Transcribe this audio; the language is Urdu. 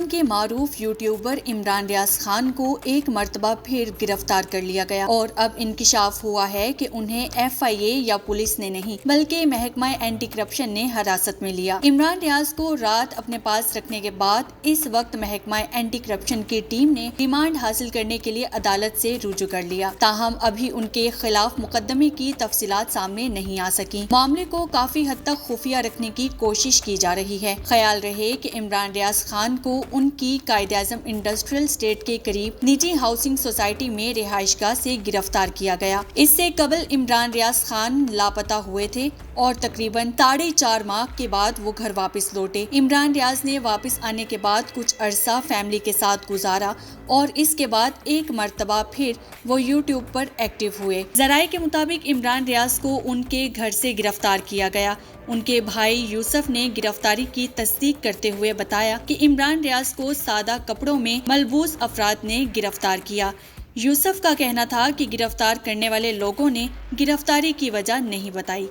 پاکستان کے معروف یوٹیوبر عمران ریاض خان کو ایک مرتبہ پھر گرفتار کر لیا گیا اور اب انکشاف ہوا ہے کہ انہیں FIA یا پولیس نے نہیں بلکہ محکمہ اینٹی کرپشن نے حراست میں لیا۔ عمران ریاض کو رات اپنے پاس رکھنے کے بعد اس وقت محکمہ اینٹی کرپشن کی ٹیم نے ریمانڈ حاصل کرنے کے لیے عدالت سے رجوع کر لیا، تاہم ابھی ان کے خلاف مقدمے کی تفصیلات سامنے نہیں آ سکیں۔ معاملے کو کافی حد تک خفیہ رکھنے کی کوشش کی جا رہی ہے۔ خیال رہے کہ عمران ریاض خان کو ان کی قائد اعظم انڈسٹریل اسٹیٹ کے قریب نجی ہاؤسنگ سوسائٹی میں رہائش گاہ سے گرفتار کیا گیا۔ اس سے قبل عمران ریاض خان لاپتہ ہوئے تھے اور تقریباً 4.5 ماہ کے بعد وہ گھر واپس لوٹے۔ عمران ریاض نے واپس آنے کے بعد کچھ عرصہ فیملی کے ساتھ گزارا اور اس کے بعد ایک مرتبہ پھر وہ یوٹیوب پر ایکٹیو ہوئے۔ ذرائع کے مطابق عمران ریاض کو ان کے گھر سے گرفتار کیا گیا۔ ان کے بھائی یوسف نے گرفتاری کی تصدیق کرتے ہوئے بتایا کہ عمران ریاض کو سادہ کپڑوں میں ملبوس افراد نے گرفتار کیا۔ یوسف کا کہنا تھا کہ گرفتار کرنے والے لوگوں نے گرفتاری کی وجہ نہیں بتائی۔